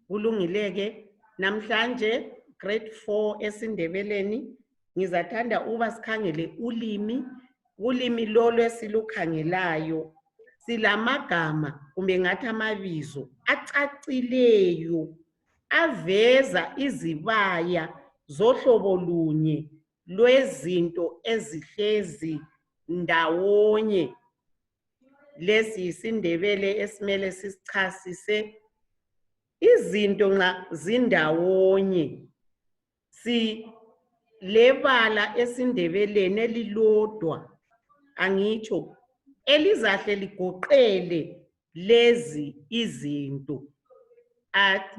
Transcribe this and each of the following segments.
Kulungile-ke namhlanje grade 4 esiNdebeleni ngizathanda uba sikhangele ulimi lolo esilukhangelayo silamagama kumbe ngathi amabizo acacileyo aveza izibaya zohlobo lunye lwezinto ezihlezi ndawonye. Lesi isiNdebele esimele sisichasise. Izinto nxa zindawonye lebala esiNdebeleni elilodwa angitsho elizahle ligoqele lezi izinto.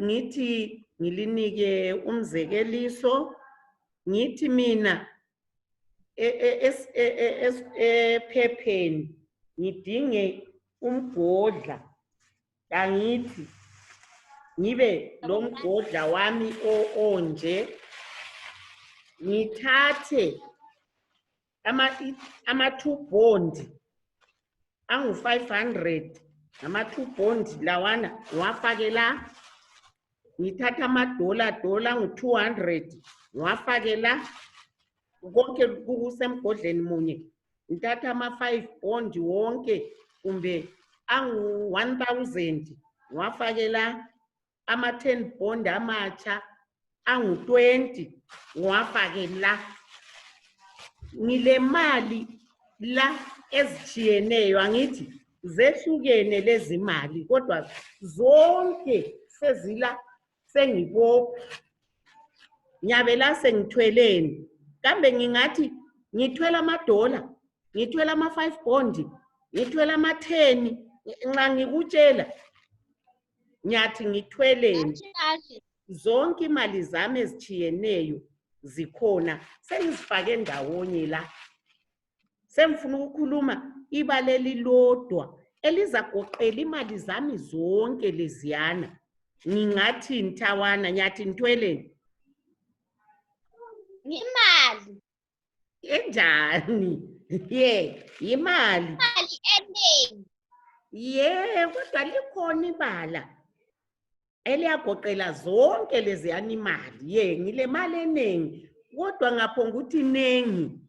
Ngithi ngilinike umzekeliso, ngithi mina ephepheni ngidinge umgodla, angithi ngibe lo mgodla wami onje, ngithathe ama-2 bondi angu-500, ama-2 bondi lawana ngiwafake la, ngithatha amadola angu-200 ngiwafake la, konke kusemgodleni munye. Ngithatha ama-5 bondi wonke kumbe angu-1000 ngiwafake la, ama-10 bondi amatsha angu-20 ngiwafake la. Ngile mali la ezitshiyeneyo, angithi zehlukene lezi mali kodwa zonke sezila sengibopha. Ngiyabe la sengithweleni, kambe ngingathi ngithwela amadola, ngithwela ama-5 bondi, ngithwela ama-10, nxa ngikutshela ngiyathi ngithweleni. Zonke imali zami ezitshiyeneyo zikhona, sengizifake ndawonye la. Sengifuna ukukhuluma ibala elilodwa elizagoqela imali zami zonke leziyana. Ngingathi ntawana, nyathi nithweleni? Imali. Enjani? Imali. Imali eningi. Kodwa likhona ibala eliyagoqela zonke leziyana imali. Ngile mali eningi, kodwa ngaphonga ukuthi inengi.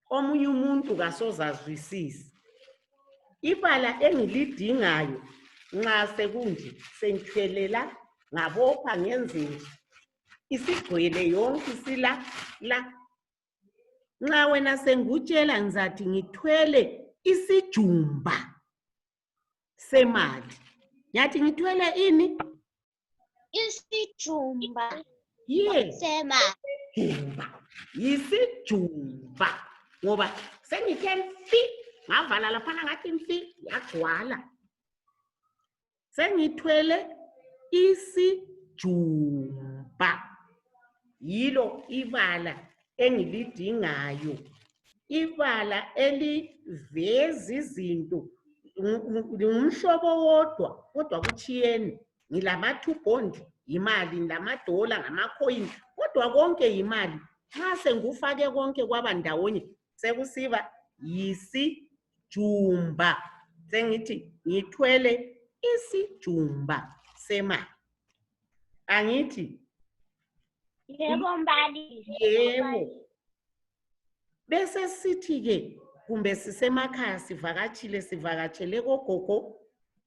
Omunye umuntu kasozazwisisi. Ibala engilidingayo nxa sekunje sengithwelela ngabopha ngenzeni isigcwele yonke isila la. Nxa wena sengutshela ngizathi ngithwele isijumba semali. Nyathi ngithwele ini? Isijumba semali. Yisijumba. Ngoba sengithe mfi, ngavala laphana ngathi mfi, yagcwala. Sengithwele isijumba. Yilo ibala engilidingayo. Ibala eliveza izinto. Ngumhlobo wodwa, kodwa kuchiyene. Ngilama-2 bondi, imali, ngilamadola, ngama-coin, kodwa konke imali. Nxa sengufake konke kwaba ndawonye, sekusiba yisijumba. Sengithi ngithwele isijumba semali. Angithi? Yebo mbalisi. Yebo. Bese sithi-ke kumbe sisemakhaya sivakatshele kogogo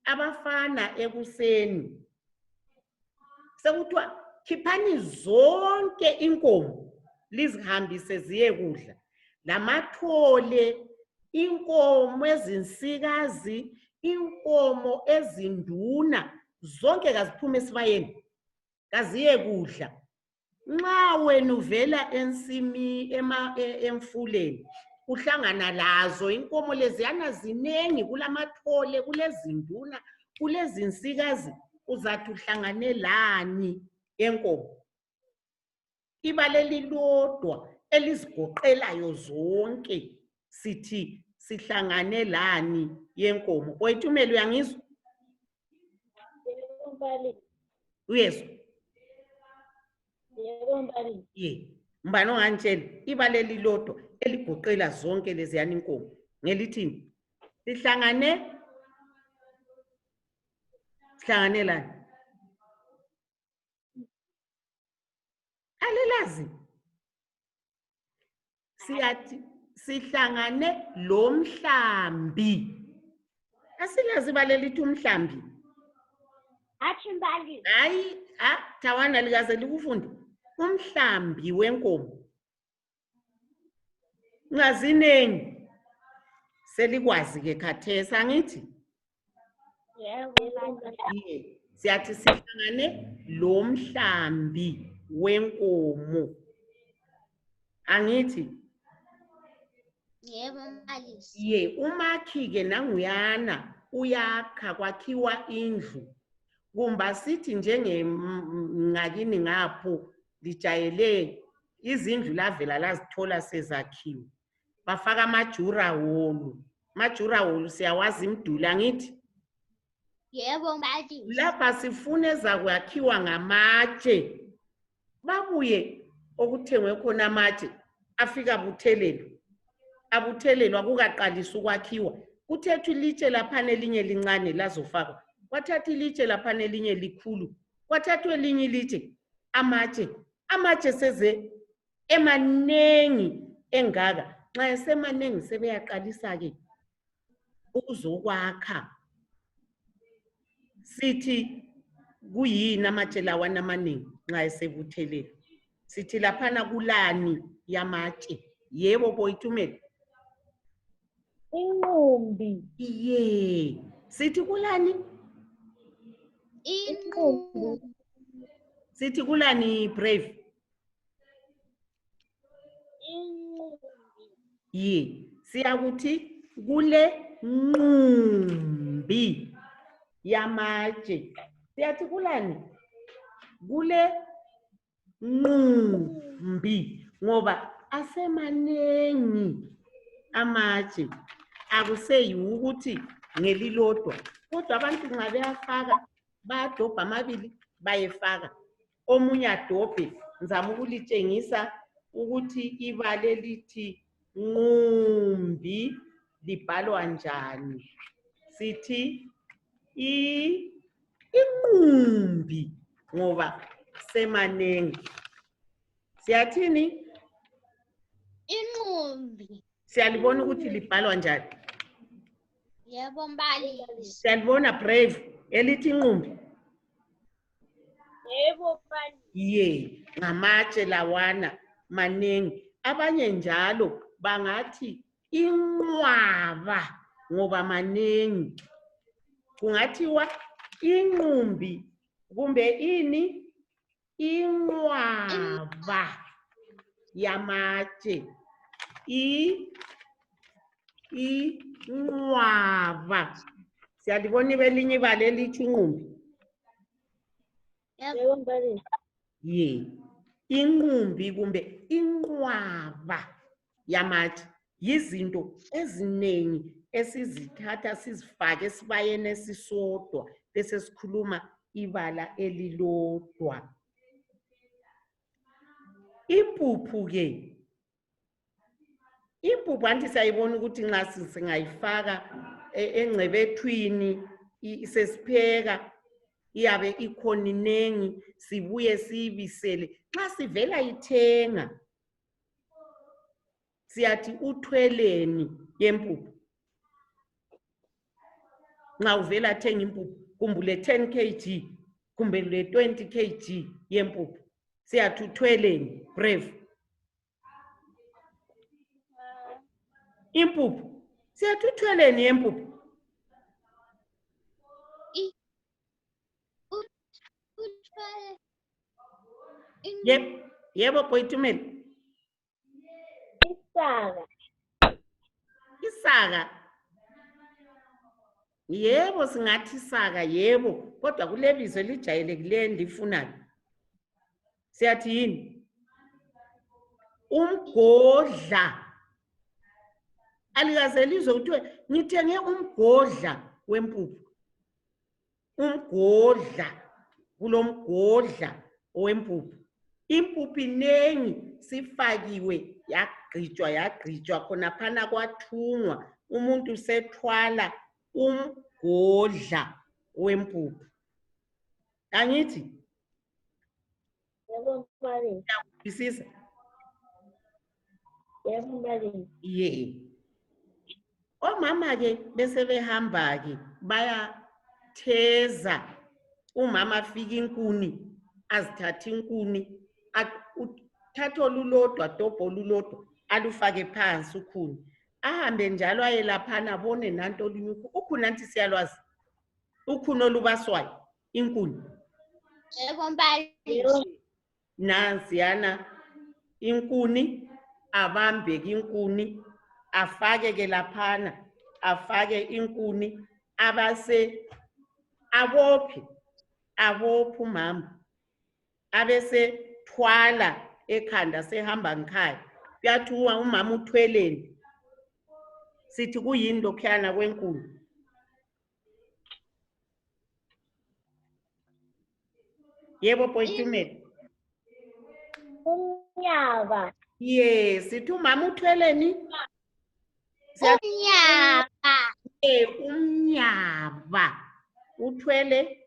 abafana ekuseni. Sekuthiwa khiphani zonke inkomo lizihambise ziye kudla. Lamathole, inkomo ezinsikazi, inkomo ezinduna, zonke kaziphume esibayeni, kaziye kudla. Nxa wena uvela emfuleni uhlangana lazo inkomo leziyana zinengi, kulamathole, kulezinduna, kulezinsikazi, uzathi uhlangane lani enkomo? Ibala elilodwa elizigoqelayo zonke sithi sihlangane lani yenkomo. Oyithumela uyangizwa? Yebo mbalisi. Uyezwa? Yebo mbalisi. Mbani ongangitshela ibala elilodwa eligoqela zonke leziyana inkomo ngelithini? Sihlangane lani? alelazi siyathi sihlangane lo mhlambi. Asilazi ibala elithi umhlambi? Hatshi mbalisi. Hayi, Thawana likaze likufunde. Umhlambi wenkomo. Ngazinengi. Selikwazi ke khathesi angithi? Yebo mbalisi. Siyathi sihlangane lo mhlambi wenkomo. Angithi? Yebo mbalisi. Umakhi ke nanguyana uyakha kwakhiwa indlu. Kumba sithi njenge ngakini ngapho lijayele izindlu lavela lazithola sezakhiwe. Bafaka amajura wolu. Majura wolu siyawazi imduli angithi? Yebo mbalisi. Lapha sifune zakwakhiwa ngamatshe. Babuye okuthengwe khona amatshe afika buthelelo. Abuthelelwa kukaqalisa ukwakhiwa. Kuthethwa ilitshe laphana elinye lincane lazofakwa. Kwathathwa ilitshe laphana elinye likhulu. Kwathathwa elinye ilitshe amatshe seze emanengi engaka. Nxa esemanengi sebeyaqalisa ke ukuzokwakha. Sithi kuyini amatshe lawana amaningi nxa esebuthelelo. Sithi laphana kulani yamatshe. Yebo Boyithumela. Inqumbi. Sithi kulani? Inqumbi. Sithi kulani Brave? Inqumbi. Siyakuthi kule nqumbi yamatshe. Siyathi kulani? Kule nqumbi ngoba asemanengi amatshe. Akuseyi ukuthi ngelilodwa. Kodwa abantu nxa beyafaka bayadobha amabili bayefaka. Omunye adobhe. Ngizama ukulitshengisa ukuthi ibala elithi nqumbi libhalwa njani. Sithi inqumbi ngoba semanengi. Siyathini? Inqumbi. Siyalibona ukuthi libhalwa njani? Yebo mbalisi. Siyalibona Brave elithi inqumbi? Yebo mbalisi. Ngamatshe lawana manengi. Abanye njalo bangathi inqwaba ngoba manengi. Kungathiwa inqumbi kumbe ini? Inqwaba yamatshe. Inqwaba. Siyalibona belinye ibala elithi inqumbi? Yebo mbalisi. Inqumbi kumbe inqwaba yamatshe yizinto ezinengi esizithatha sizifake esibayeni esisodwa bese sikhuluma ibala elilodwa. Impuphu ke. Impuphu anti sayibona ukuthi nxa singayifaka engcebethwini sesipheka iyabe ikhona inengi sibuye siyibisele. Nxa sivela ithenga siyathi uthweleni yempuphu. Nxa uvela thenga impuphu kumbe le 10 kg kumbe le 20 kg yempuphu siyathi uthweleni Brave. Impuphu siyathi uthweleni yempuphu. Yebo Boyithumela. Isaka. Yebo singathi isaka yebo kodwa kulebizo elijayelekileyo endifunayo. Siyathi yini? Umgodla. Alikaze lizwe kuthiwe ngithenge umgodla wempuphu. Umgodla. Kulomgodla wempuphu. Impuphu inengi sifakiwe yagqitshwa khona phana kwathungwa umuntu sethwala umgodla wempuphu. Angithi? Yebo mbalisi. Uyakuzwisisa? Yebo mbalisi. Ye. Omama ke bese behamba ke bayatheza. Umama afika inkuni, azithatha inkuni, uthatha olulodwa, dobho olulodwa, alufake phansi ukhuni. Ahambe njalo aye laphana abone nanto olunye ukhuni nanti siyalwazi. Ukhuni olubaswayo, inkuni. Yebo mbalisi. Nansiyana inkuni, abambe ke inkuni, afake ke laphana, afake inkuni, abase abophe umama, abese thwala ekhanda sehamba ngikhaya. Kuyathi umama uthweleni, sithi kuyini lokhuyana kwenkuni? Yebo Boitumelo. Unyaba. Yes, sithi umama uthweleni? Unyaba. Umnyaba. Uthwele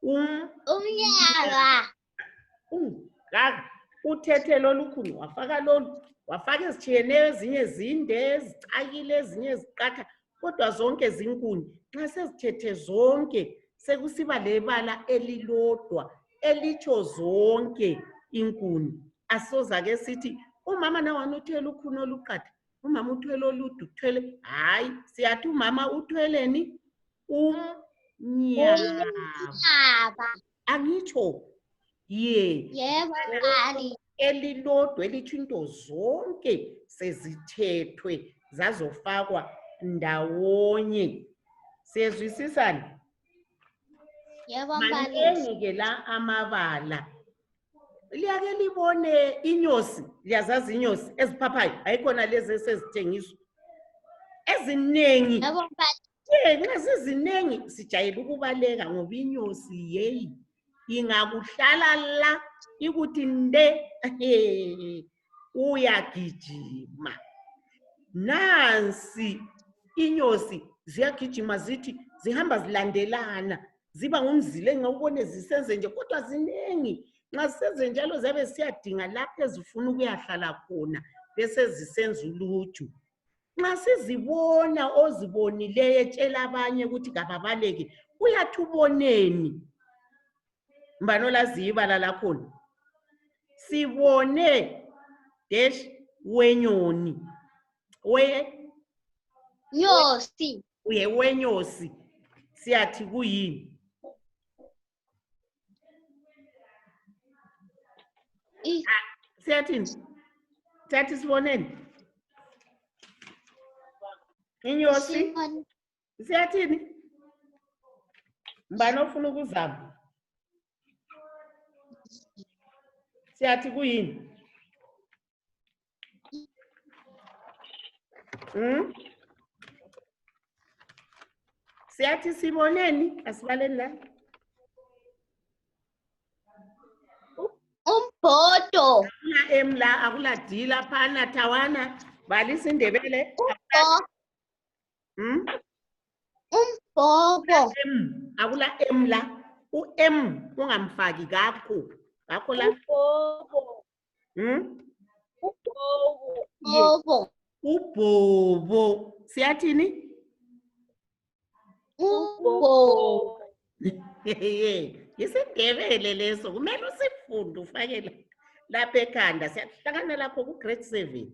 Unyaba. Uthethe lolu khuni, wafaka lolu, wafaka ezitshiyeneyo, ezinye zinde, ezicakile, ezinye ziqatha, kodwa zonke zinkuni. Nxa sezithethe zonke, sekusiba lebala elilodwa, elitsho zonke inkuni. Asoza ke sithi, umama nawana uthwele ukhuni oluqatha, umama uthwele olude, uthwele, hayi, siyathi umama uthweleni? Unyaba. Angitsho? Ye. Yebo mbalisi. Elilodwa elitsho into zonke sezithethwe zazofakwa ndawonye. Siyezwisisana? Yebo mbalisi. Maningi ke la amabala. Liyake libone inyosi, liyazazi inyosi eziphaphayo, ayikhona lezi esezithengiswa. Ezinengi. Yebo mbalisi. Nxa zizinengi sijayele ukubaleka ngoba inyosi yeyi ingakuhlala la ikuthi nde uyagijima. Nansi inyosi ziyagijima zithi zihamba zilandelana, ziba ngumzila engawubone zisenze nje, kodwa zinengi. Nxa zisenze njalo ziyabe siyadinga lapho ezifuna ukuyahlala khona bese zisenza uluju. Nxa sizibona ozibonileyo etshela abanye ukuthi kababaleke, uyathi uboneni? Mbani olaziyo ibala lakhona? Sibone dash wenyoni. Nyosi. Wenyosi. Siyathi kuyini? Siyathini? Siyathi siboneni? Inyosi. Siyathini? Mbani ofuna ukuzama? Siyathi kuyini? Siyathi siboneni? Asibaleni la. Umbhodo. Akula emla, akula dila phana tawana, balisa indebele. Umbhobo. Akula emla. U-M ungamfaki kakho. Kakho la. Ubhobo. Ubhobo. Siyathini? Ubhobo. Isindebele leso, kumele usifunde ufake lapha ekhanda. Siyahlangana lapho ku-grade 7.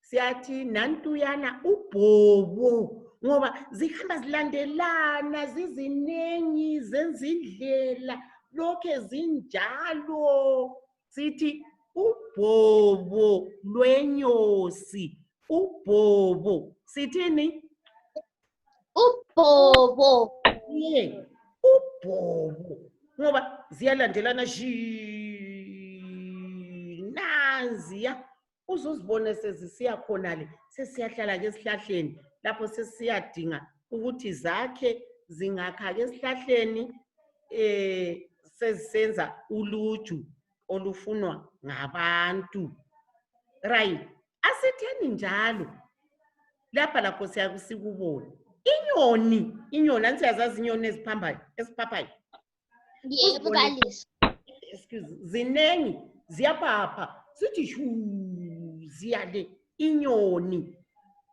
Siyathi nantuyana ubhobo, ngoba zihamba zilandelana, zizinengi, zenza indlela, lokhe zinjalo. Sithi ubhobo lwenyosi. Ubhobo. Sithini? Ubhobo. Ye, ubhobo. Ngoba ziyalandelana nanziya. Uzuzibone sezisiya khona le, sesiyahlala ke esihlahleni, lapho sesiyadinga ukuthi zakhe zingakha ke esihlahleni, sezisenza uluju olufunwa ngabantu. Right. Asitheni njalo. Lapha lakho siyakusikubona. Inyoni, anisiyazazi inyoni eziphaphayo. Yebo balisi. excuse, zinengi, ziyaphapha, sithi shu, ziyale, inyoni,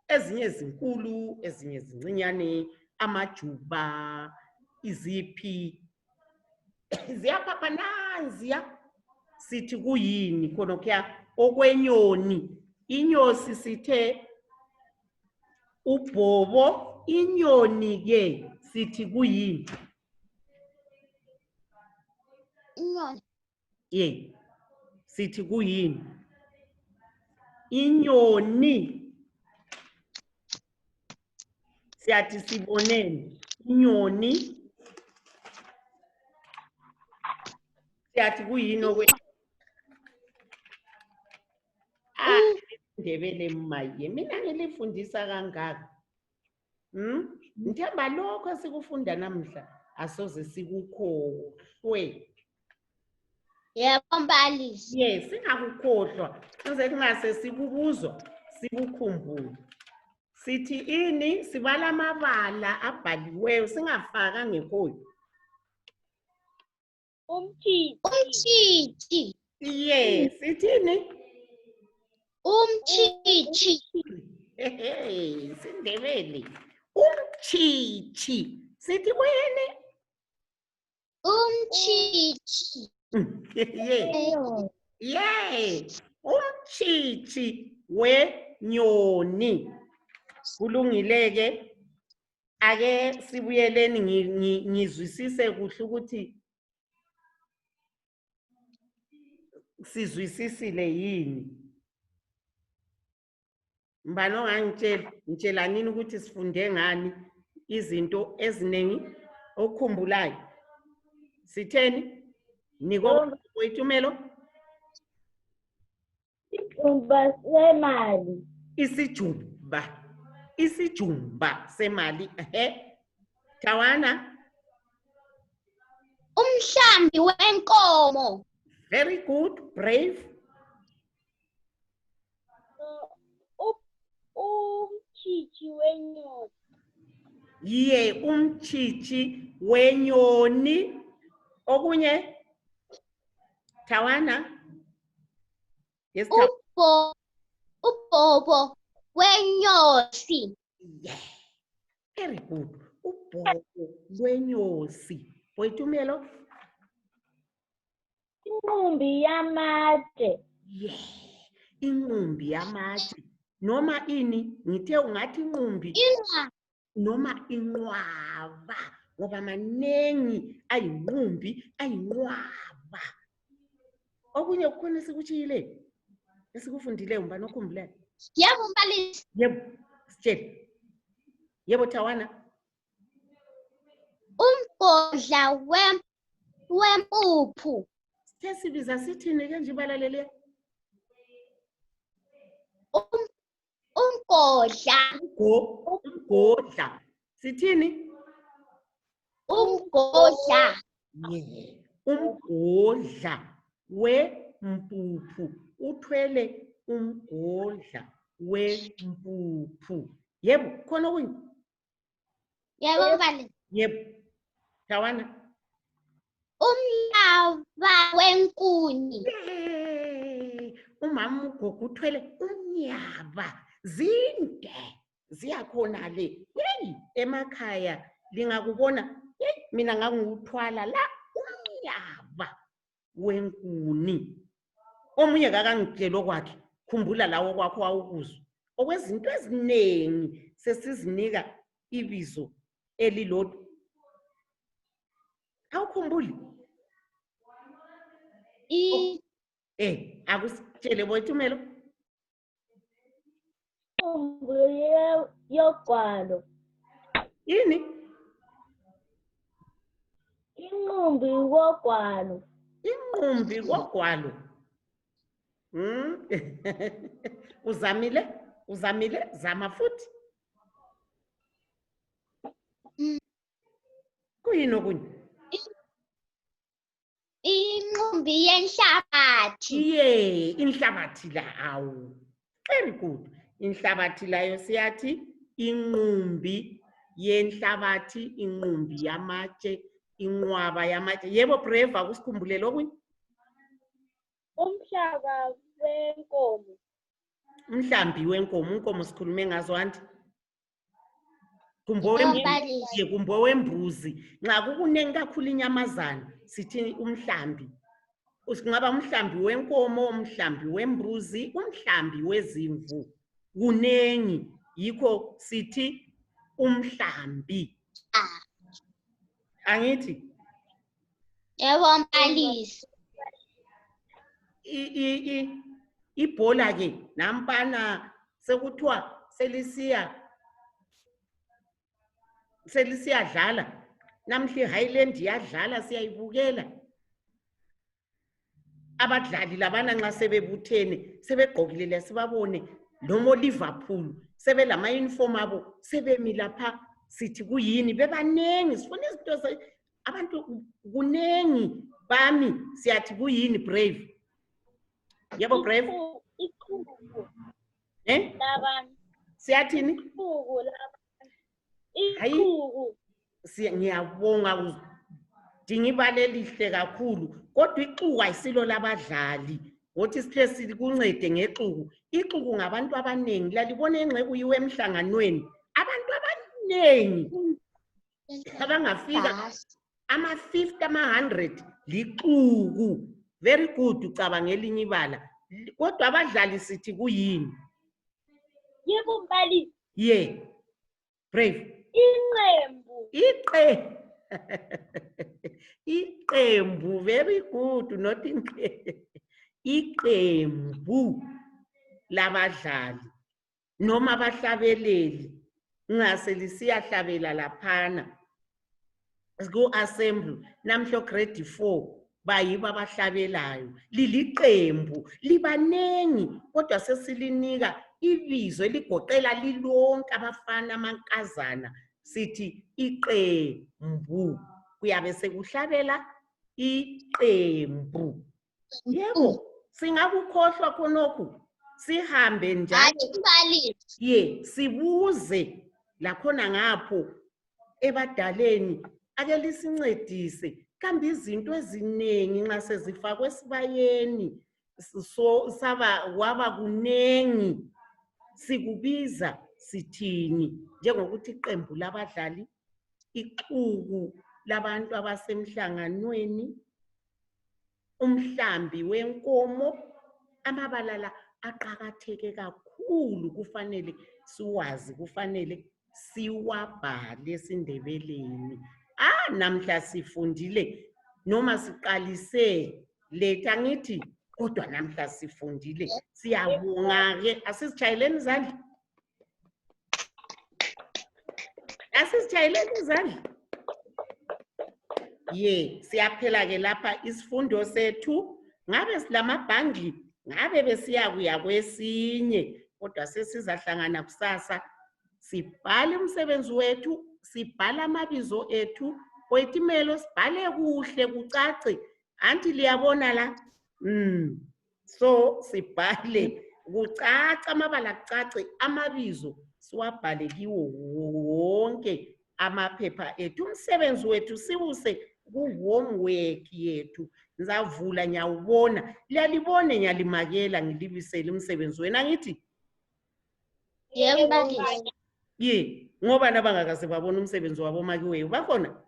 ezinye zinkulu, ezinye zincinyane, amajuba, iziphi, ziyaphapha nanziya, sithi kuyini khona kuya okwenyoni, inyosi sithe ubhobo, inyoni ke sithi kuyini? Inyoni. Ye, sithi kuyini? Inyoni. Siyathi sibonene, inyoni. Siyathi kuyini okwe? Ndebele maye, mina ngilifundisa kangaka. Ngithemba lokho esikufunda namhla asoze sikukhohlwe. Yebo mbalisi. Yes, singakukhohlwa, kuze kungase sikubuzwa, sikukhumbule. Sithi ini, sibala amabala abhaliweyo singafaka ngekhoyo. Umtshitshi. Yes, sithini? Umtshitshi. Sindebele. Umtshitshi. Sithi kuyini? Umtshitshi. Yeah. Umtshitshi wenyoni. Kulungileke. Ake sibuyeleni ngizwisise kuhle ukuthi sizwisisile yini. Mbalo ngangitshela nini ukuthi sifunde ngani izinto eziningi okukhumbulayo. Sitheni? Niko Itumelo? Isijumba semali. Isijumba. Isijumba semali. Tawana? Umhlambi wenkomo. Very good, brave. Umtshitshi wenyoni. Ye, umtshitshi wenyoni. Okunye? Tawana? Yes, Ubhobo wenyosi. Yeah. Very good. Ubhobo lwenyosi. Boyitumelo? Inqumbi yamatshe. Yeah. Inqumbi yamatshe. Noma ini, ngithe ungathi inqumbi. Noma inqwaba. Ngoba manengi ayinqumbi, ayinqwaba. Okunye kukhona esikutshiyile. Esikufundile umbani okhumbulayo. Yebo mbalisi. Yebo, sitshele. Yebo Tawana. Umgodla wempuphu. Sithe sibiza sithini ke nje balalele? Umgodla. Umgodla. Sithini? Umgodla. Yeah. Umgodla wempuphu. Uthwele umgodla wempuphu. Yebo, khona okunye? Yebo mbalisi. Yebo. Tawana. Umnyava wenkuni. Umama ugogo uthwele umnyava. Zinde. Ziyakhona le. Hey, emakhaya lingakubona. Hey, mina ngangiwuthwala la umnyava wenkuni. Omunye kakangitshela okwakhe, khumbula lawo kwakho awukuzwa. Okwezinto eziningi sesizinika ibizo elilodwa. Awukhumbuli? Akusitshele Boyitumelo. Inqumbi yogwalo. Yini? Inqumbi wogwalo. Inqumbi kogwalo. Uzamile? Uzamile? Zama futhi. Kuyini okunye? Inqumbi yenhlabathi. Ye, inhlabathi la awu. Very good. Inhlabathi layo siyathi inqumbi yenhlabathi, inqumbi yamatshe, inqwaba yamatshe. Yebo brave akusikhumbulele okunye? Umhlaba wenkomo. Umhlambi wenkomo, inkomo sikhulume ngazo anti. Kumbo wembuzi. Nxa kukunengi kakhulu inyamazana sithi umhlambi. Usingaba umhlambi wenkomo, umhlambi wembuzi, umhlambi wezimvu. Kunengi yikho sithi umhlambi. Angithi? Yebo mbalisi. Ibhola ke nampana sekuthiwa selisiya dlala. Namhla iHighland yadlala siyayibukela. Abadlali labana nxa sebebuthene sebegqokile lesibabone noma Liverpool sebelama uniform abo sebemi lapha sithi kuyini bebanengi sifuna izinto abantu kunengi bami siyathi kuyini Brave. Yebo Brave. Iqhubu. Eh? Labantu. Siyathini? Iqhubu labantu. Iqhubu. Ngiyabonga udinga ibale elihle kakhulu kodwa ixuku ayisilo labadlali ngothi sithe sikuncede ngexuku. Ixuku ngabantu abanengi lalibona engxeku yiwe emhlanganweni abantu abanengi abangafika ama-50 ama-100 lixuku. Very good ucabanga elinye ibala kodwa abadlali sithi kuyini? Yebo mbalisi. Yeah. Brave. Iqembu. Iqembu. Very good. Not iqembu labadlali noma abahlabeleli ngase lisiyahlabela laphana ku-assembly namhla grade 4 bayiba abahlabelayo liliqembu libanengi kodwa sesilinika ibizo eligoqela lilonke abafana amankazana sithi iqembu. Kuyabe sekuhlabela iqembu. Yebo singakukhohlwa khonokho sihambe njalo sibuze lakhona ngapho ebadaleni ake lisincedise kambe izinto eziningi nxa sezifakwe esibayeni waba kunengi sikubiza sithini njengokuthi iqembu labadlali, ixuku labantu abasemhlanganweni, umhlambi wenkomo. Amabala la aqakatheke kakhulu kufanele siwazi kufanele siwabhale esiNdebeleni. Namhla sifundile noma siqalise letha ngithi kodwa namhla sifundile siyabonga ke asizitshayeleni izandla. Asizitshayeleni izandla. Siyaphela ke lapha isifundo sethu ngabe silamabhangli ngabe besiya kuya kwesinye kodwa sesizahlangana kusasa sibhale umsebenzi wethu sibhala amabizo ethu kwetimelo sibhale kuhle kucace anti liyabona la so sibhale kucaca amabala kucace amabizo siwabhale kiwo wonke amaphepha ethu umsebenzi wethu siwuse ku-homework yethu. Ngizavula nyawubona liyalibone nyalimakela ngilibisele umsebenzi wena ngithi ngoba nabangakaze babona umsebenzi wabo makiweyo bakhona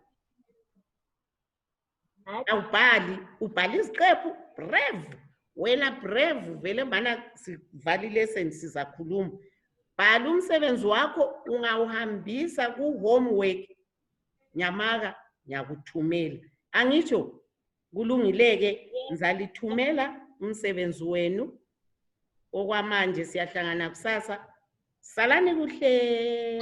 awubhali ubhala isiqephu Brave wena Brave vele mbana sivalile sizakhuluma bhala umsebenzi wakho ungawuhambisa ku-homework nyamaka nyakuthumela angitsho kulungileke ngizalithumela umsebenzi wenu okwamanje siyahlangana kusasa salani kuhle.